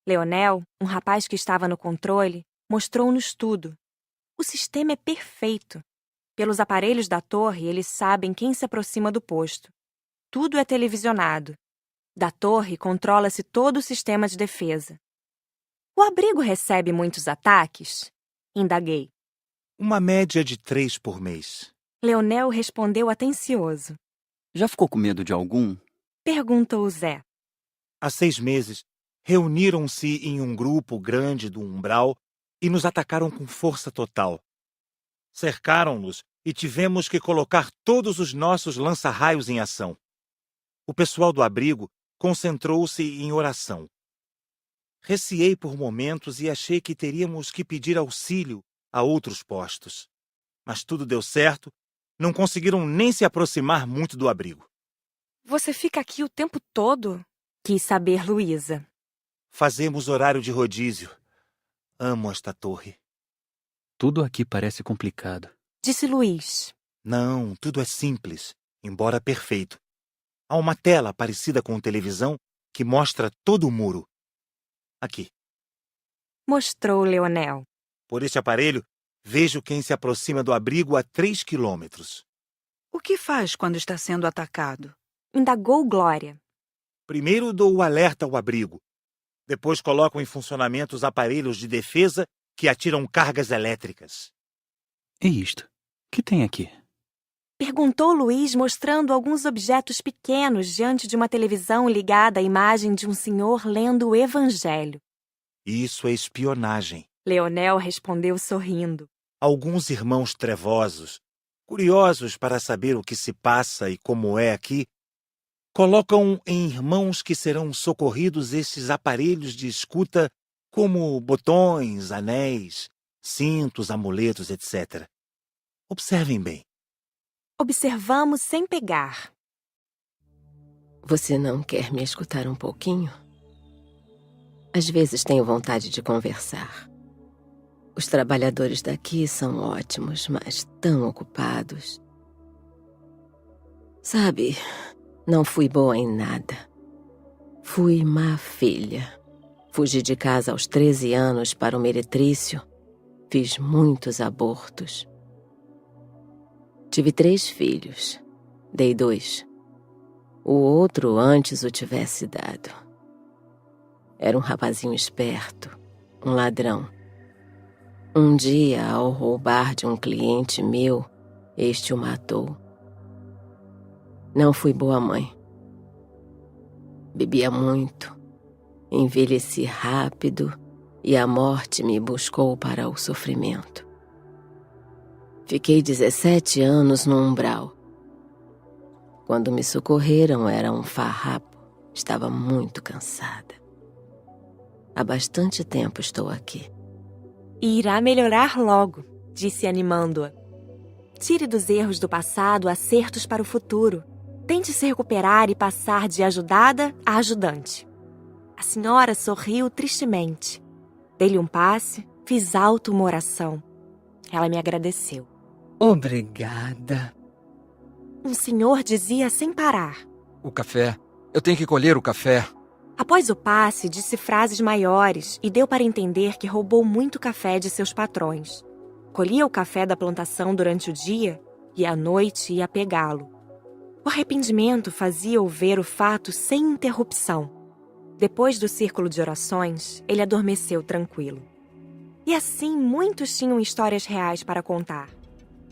Leonel, um rapaz que estava no controle, mostrou-nos tudo. O sistema é perfeito. Pelos aparelhos da torre, eles sabem quem se aproxima do posto. Tudo é televisionado. Da torre, controla-se todo o sistema de defesa. O abrigo recebe muitos ataques? Indaguei. Uma média de 3 por mês. Leonel respondeu atencioso. Já ficou com medo de algum? Perguntou Zé. Há 6 meses, reuniram-se em um grupo grande do umbral e nos atacaram com força total. Cercaram-nos e tivemos que colocar todos os nossos lança-raios em ação. O pessoal do abrigo concentrou-se em oração. Receei por momentos e achei que teríamos que pedir auxílio a outros postos. Mas tudo deu certo, não conseguiram nem se aproximar muito do abrigo. Você fica aqui o tempo todo? Quis saber Luísa. Fazemos horário de rodízio. Amo esta torre. Tudo aqui parece complicado. Disse Luiz. Não, tudo é simples, embora perfeito. Há uma tela parecida com televisão que mostra todo o muro. Aqui. Mostrou Leonel. Por este aparelho, vejo quem se aproxima do abrigo a 3 quilômetros. O que faz quando está sendo atacado? Indagou Glória. Primeiro dou o alerta ao abrigo. Depois coloco em funcionamento os aparelhos de defesa que atiram cargas elétricas. E isto? Que tem aqui? Perguntou Luiz, mostrando alguns objetos pequenos diante de uma televisão ligada à imagem de um senhor lendo o Evangelho. Isso é espionagem. Leonel respondeu sorrindo. Alguns irmãos trevosos, curiosos para saber o que se passa e como é aqui, colocam em irmãos que serão socorridos esses aparelhos de escuta como botões, anéis, cintos, amuletos, etc. Observem bem. Observamos sem pegar. Você não quer me escutar um pouquinho? Às vezes tenho vontade de conversar. Os trabalhadores daqui são ótimos, mas tão ocupados. Sabe, não fui boa em nada. Fui má filha. Fugi de casa aos 13 anos para o meretrício. Fiz muitos abortos. Tive 3 filhos. Dei 2. O outro antes o tivesse dado. Era um rapazinho esperto, um ladrão. Um dia, ao roubar de um cliente meu, este o matou. Não fui boa mãe. Bebia muito, envelheci rápido e a morte me buscou para o sofrimento. Fiquei 17 anos no umbral. Quando me socorreram, era um farrapo. Estava muito cansada. Há bastante tempo estou aqui. E irá melhorar logo, disse animando-a. Tire dos erros do passado acertos para o futuro. Tente se recuperar e passar de ajudada a ajudante. A senhora sorriu tristemente. Dei-lhe um passe, fiz alto uma oração. Ela me agradeceu. Obrigada. Um senhor dizia sem parar. O café. Eu tenho que colher o café. Após o passe, disse frases maiores e deu para entender que roubou muito café de seus patrões. Colhia o café da plantação durante o dia e à noite ia pegá-lo. O arrependimento fazia-o ver o fato sem interrupção. Depois do círculo de orações, ele adormeceu tranquilo. E assim muitos tinham histórias reais para contar.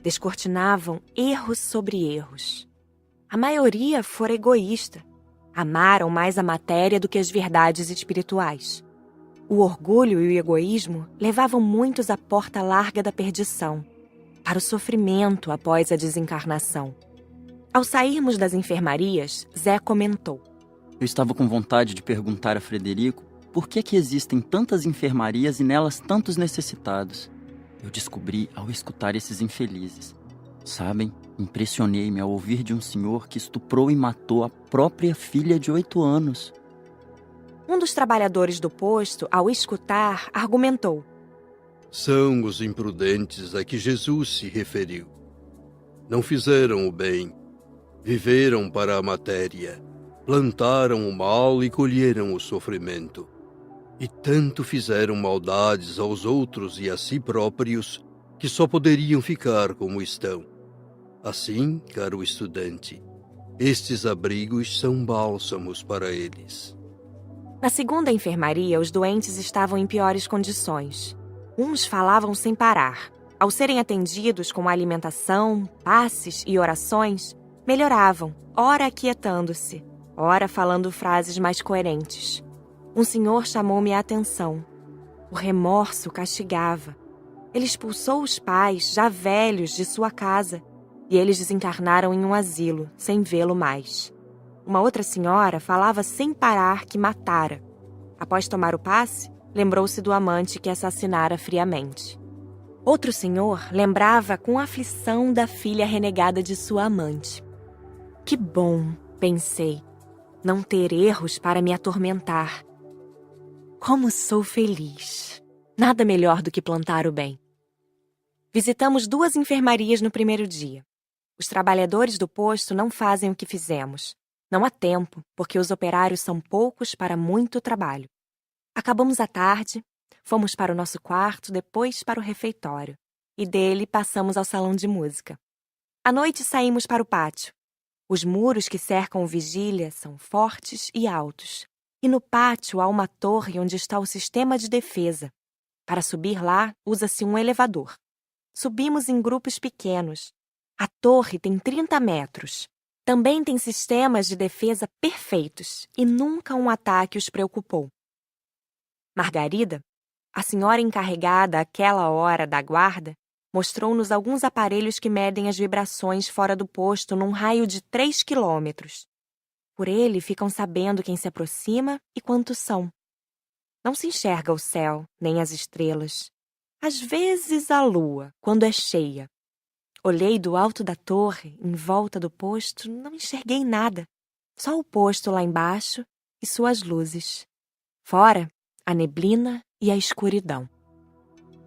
Descortinavam erros sobre erros. A maioria fora egoísta. Amaram mais a matéria do que as verdades espirituais. O orgulho e o egoísmo levavam muitos à porta larga da perdição, para o sofrimento após a desencarnação. Ao sairmos das enfermarias, Zé comentou. Eu estava com vontade de perguntar a Frederico por que existem tantas enfermarias e nelas tantos necessitados. Eu descobri ao escutar esses infelizes. Sabem, impressionei-me ao ouvir de um senhor que estuprou e matou a própria filha de 8 anos. Um dos trabalhadores do posto, ao escutar, argumentou. São os imprudentes a que Jesus se referiu. Não fizeram o bem, viveram para a matéria, plantaram o mal e colheram o sofrimento. E tanto fizeram maldades aos outros e a si próprios, que só poderiam ficar como estão. Assim, caro estudante, estes abrigos são bálsamos para eles. Na segunda enfermaria, os doentes estavam em piores condições. Uns falavam sem parar. Ao serem atendidos com alimentação, passes e orações, melhoravam, ora aquietando-se, ora falando frases mais coerentes. Um senhor chamou-me a atenção. O remorso castigava. Ele expulsou os pais, já velhos, de sua casa, e eles desencarnaram em um asilo, sem vê-lo mais. Uma outra senhora falava sem parar que matara. Após tomar o passe, lembrou-se do amante que assassinara friamente. Outro senhor lembrava com aflição da filha renegada de sua amante. Que bom, pensei, não ter erros para me atormentar. Como sou feliz! Nada melhor do que plantar o bem. Visitamos 2 enfermarias no primeiro dia. Os trabalhadores do posto não fazem o que fizemos. Não há tempo, porque os operários são poucos para muito trabalho. Acabamos à tarde, fomos para o nosso quarto, depois para o refeitório, e dele passamos ao salão de música. À noite saímos para o pátio. Os muros que cercam o vigília são fortes e altos, e no pátio há uma torre onde está o sistema de defesa. Para subir lá, usa-se um elevador. Subimos em grupos pequenos. A torre tem 30 metros. Também tem sistemas de defesa perfeitos e nunca um ataque os preocupou. Margarida, a senhora encarregada àquela hora da guarda, mostrou-nos alguns aparelhos que medem as vibrações fora do posto num raio de 3 quilômetros. Por ele ficam sabendo quem se aproxima e quantos são. Não se enxerga o céu, nem as estrelas. Às vezes a lua, quando é cheia. Olhei do alto da torre, em volta do posto, não enxerguei nada. Só o posto lá embaixo e suas luzes. Fora, a neblina e a escuridão.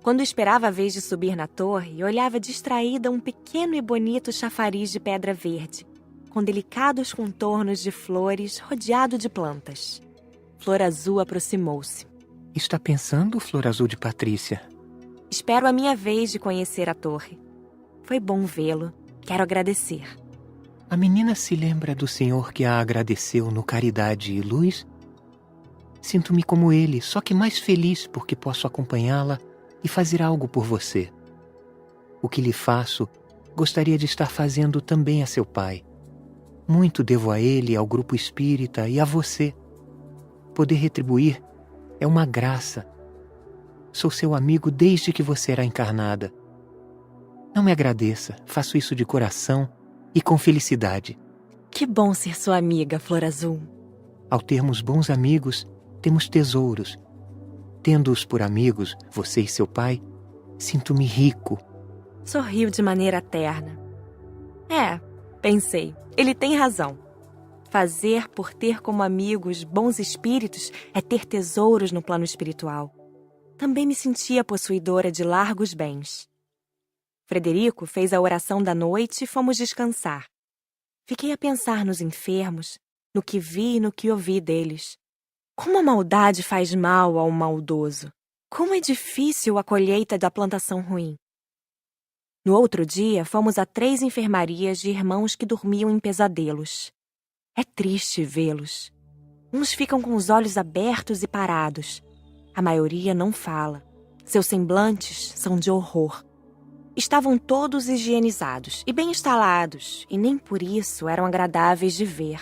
Quando esperava a vez de subir na torre, olhava distraída um pequeno e bonito chafariz de pedra verde, com delicados contornos de flores rodeado de plantas. Flor Azul aproximou-se. Está pensando, Flor Azul de Patrícia? Espero a minha vez de conhecer a torre. Foi bom vê-lo. Quero agradecer. A menina se lembra do senhor que a agradeceu no Caridade e Luz? Sinto-me como ele, só que mais feliz porque posso acompanhá-la e fazer algo por você. O que lhe faço, gostaria de estar fazendo também a seu pai. Muito devo a ele, ao grupo espírita e a você. Poder retribuir é uma graça. Sou seu amigo desde que você era encarnada. Não me agradeça, faço isso de coração e com felicidade. Que bom ser sua amiga, Flor Azul. Ao termos bons amigos, temos tesouros. Tendo-os por amigos, você e seu pai, sinto-me rico. Sorriu de maneira terna. Pensei, ele tem razão. Fazer por ter como amigos bons espíritos é ter tesouros no plano espiritual. Também me sentia possuidora de largos bens. Frederico fez a oração da noite e fomos descansar. Fiquei a pensar nos enfermos, no que vi e no que ouvi deles. Como a maldade faz mal ao maldoso. Como é difícil a colheita da plantação ruim. No outro dia, fomos a 3 enfermarias de irmãos que dormiam em pesadelos. É triste vê-los. Uns ficam com os olhos abertos e parados. A maioria não fala. Seus semblantes são de horror. Estavam todos higienizados e bem instalados, e nem por isso eram agradáveis de ver.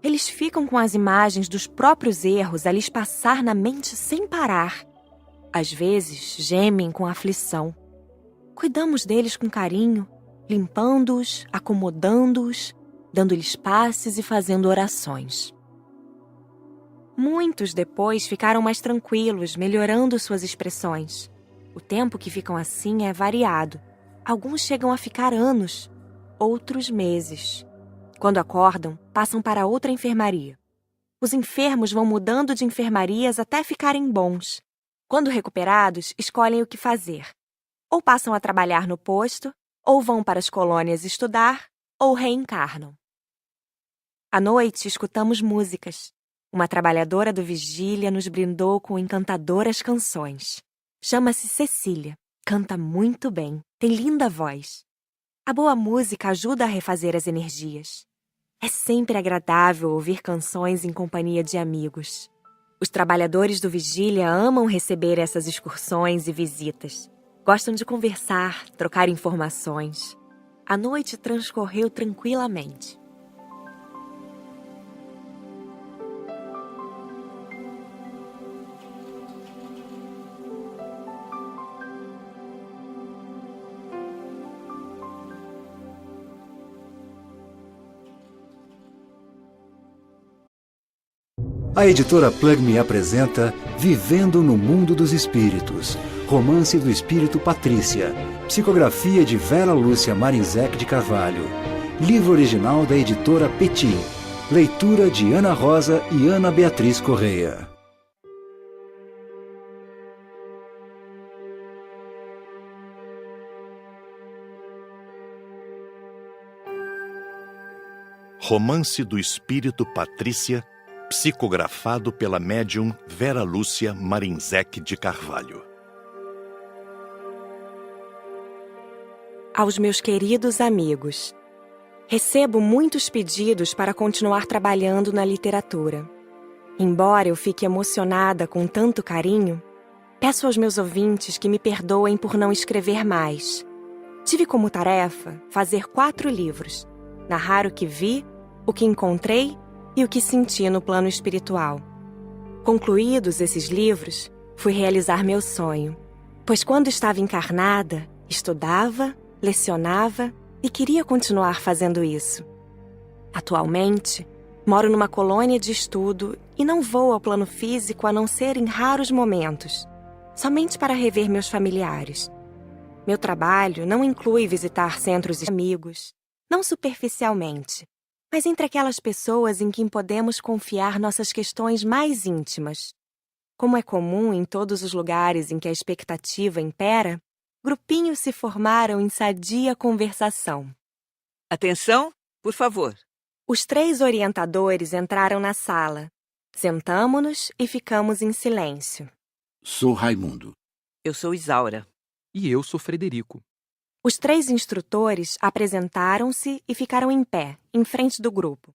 Eles ficam com as imagens dos próprios erros a lhes passar na mente sem parar. Às vezes, gemem com aflição. Cuidamos deles com carinho, limpando-os, acomodando-os, dando-lhes passes e fazendo orações. Muitos depois ficaram mais tranquilos, melhorando suas expressões. O tempo que ficam assim é variado. Alguns chegam a ficar anos, outros meses. Quando acordam, passam para outra enfermaria. Os enfermos vão mudando de enfermarias até ficarem bons. Quando recuperados, escolhem o que fazer. Ou passam a trabalhar no posto, ou vão para as colônias estudar, ou reencarnam. À noite, escutamos músicas. Uma trabalhadora do Vigília nos brindou com encantadoras canções. Chama-se Cecília, canta muito bem, tem linda voz. A boa música ajuda a refazer as energias. É sempre agradável ouvir canções em companhia de amigos. Os trabalhadores do Vigília amam receber essas excursões e visitas. Gostam de conversar, trocar informações. A noite transcorreu tranquilamente. A editora Plug me apresenta Vivendo no Mundo dos Espíritos, romance do espírito Patrícia, psicografia de Vera Lúcia Marinzec de Carvalho, livro original da editora Petit, leitura de Ana Rosa e Ana Beatriz Correia. Romance do espírito Patrícia, psicografado pela médium Vera Lúcia Marinzec de Carvalho. Aos meus queridos amigos, recebo muitos pedidos para continuar trabalhando na literatura. Embora eu fique emocionada com tanto carinho, peço aos meus ouvintes que me perdoem por não escrever mais. Tive como tarefa fazer 4 livros, narrar o que vi, o que encontrei e o que senti no plano espiritual. Concluídos esses livros, fui realizar meu sonho, pois quando estava encarnada, estudava, lecionava e queria continuar fazendo isso. Atualmente, moro numa colônia de estudo e não vou ao plano físico a não ser em raros momentos, somente para rever meus familiares. Meu trabalho não inclui visitar centros de amigos, não superficialmente, mas entre aquelas pessoas em quem podemos confiar nossas questões mais íntimas. Como é comum em todos os lugares em que a expectativa impera, grupinhos se formaram em sadia conversação. Atenção, por favor. Os 3 orientadores entraram na sala. Sentamo-nos e ficamos em silêncio. Sou Raimundo. Eu sou Isaura. E eu sou Frederico. Os 3 instrutores apresentaram-se e ficaram em pé, em frente do grupo.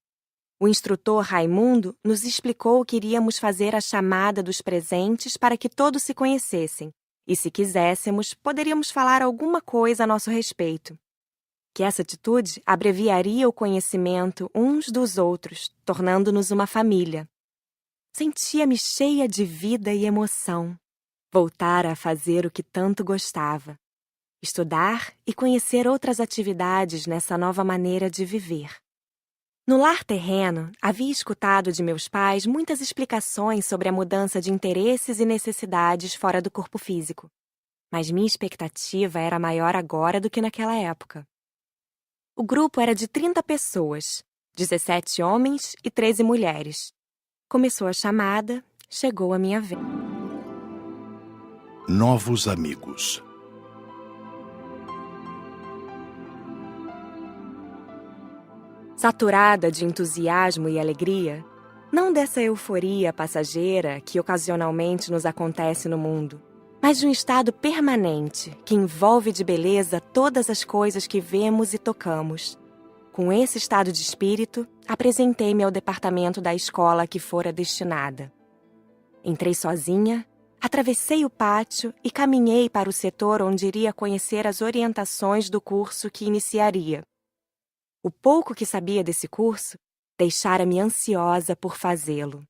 O instrutor Raimundo nos explicou que iríamos fazer a chamada dos presentes para que todos se conhecessem, e se quiséssemos, poderíamos falar alguma coisa a nosso respeito. Que essa atitude abreviaria o conhecimento uns dos outros, tornando-nos uma família. Sentia-me cheia de vida e emoção. Voltara a fazer o que tanto gostava. Estudar e conhecer outras atividades nessa nova maneira de viver. No lar terreno, havia escutado de meus pais muitas explicações sobre a mudança de interesses e necessidades fora do corpo físico. Mas minha expectativa era maior agora do que naquela época. O grupo era de 30 pessoas, 17 homens e 13 mulheres. Começou a chamada, chegou a minha vez. Novos amigos. Saturada de entusiasmo e alegria, não dessa euforia passageira que ocasionalmente nos acontece no mundo, mas de um estado permanente que envolve de beleza todas as coisas que vemos e tocamos. Com esse estado de espírito, apresentei-me ao departamento da escola a que fora destinada. Entrei sozinha, atravessei o pátio e caminhei para o setor onde iria conhecer as orientações do curso que iniciaria. O pouco que sabia desse curso deixara-me ansiosa por fazê-lo.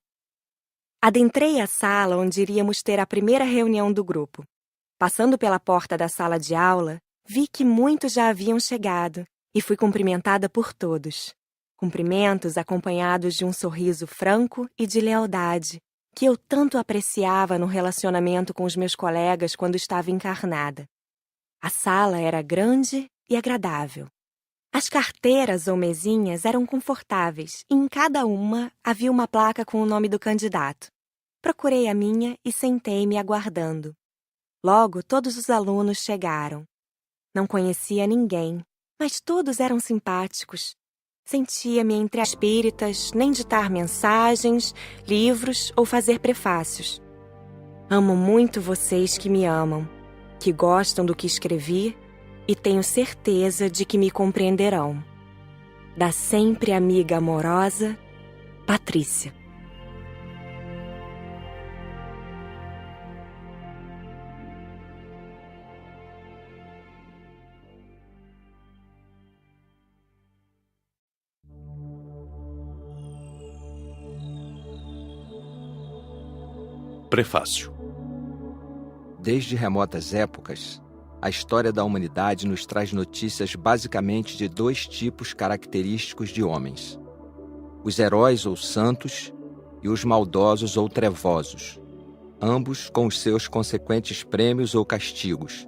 Adentrei a sala onde iríamos ter a primeira reunião do grupo. Passando pela porta da sala de aula, vi que muitos já haviam chegado e fui cumprimentada por todos. Cumprimentos acompanhados de um sorriso franco e de lealdade, que eu tanto apreciava no relacionamento com os meus colegas quando estava encarnada. A sala era grande e agradável. As carteiras ou mesinhas eram confortáveis e em cada uma havia uma placa com o nome do candidato. Procurei a minha e sentei-me aguardando. Logo, todos os alunos chegaram. Não conhecia ninguém, mas todos eram simpáticos. Sentia-me entre as espíritas, nem ditar mensagens, livros ou fazer prefácios. Amo muito vocês que me amam, que gostam do que escrevi e tenho certeza de que me compreenderão. Da sempre amiga amorosa, Patrícia. Prefácio. Desde remotas épocas, a história da humanidade nos traz notícias basicamente de 2 tipos característicos de homens: os heróis ou santos e os maldosos ou trevosos, ambos com os seus consequentes prêmios ou castigos.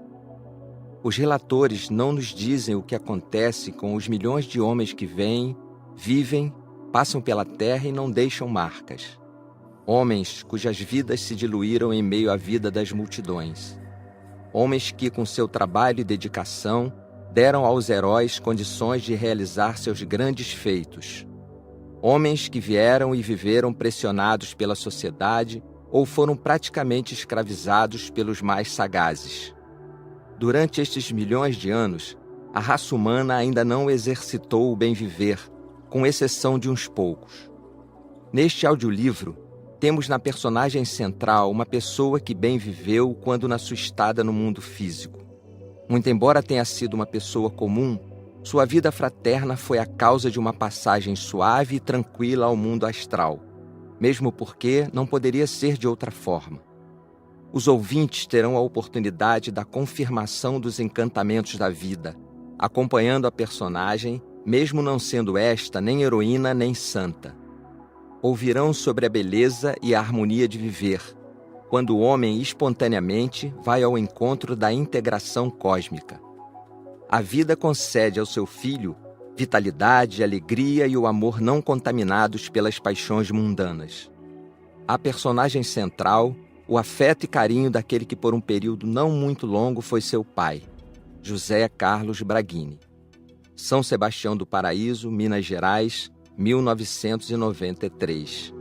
Os relatores não nos dizem o que acontece com os milhões de homens que vêm, vivem, passam pela terra e não deixam marcas. Homens cujas vidas se diluíram em meio à vida das multidões. Homens que, com seu trabalho e dedicação, deram aos heróis condições de realizar seus grandes feitos. Homens que vieram e viveram pressionados pela sociedade ou foram praticamente escravizados pelos mais sagazes. Durante estes milhões de anos, a raça humana ainda não exercitou o bem-viver, com exceção de uns poucos. Neste audiolivro, temos na personagem central uma pessoa que bem viveu quando na sua estada no mundo físico. Muito embora tenha sido uma pessoa comum, sua vida fraterna foi a causa de uma passagem suave e tranquila ao mundo astral, mesmo porque não poderia ser de outra forma. Os ouvintes terão a oportunidade da confirmação dos encantamentos da vida, acompanhando a personagem, mesmo não sendo esta nem heroína nem santa. Ouvirão sobre a beleza e a harmonia de viver, quando o homem espontaneamente vai ao encontro da integração cósmica. A vida concede ao seu filho vitalidade, alegria e o amor não contaminados pelas paixões mundanas. A personagem central, o afeto e carinho daquele que por um período não muito longo foi seu pai, José Carlos Braghini. São Sebastião do Paraíso, Minas Gerais, 1993.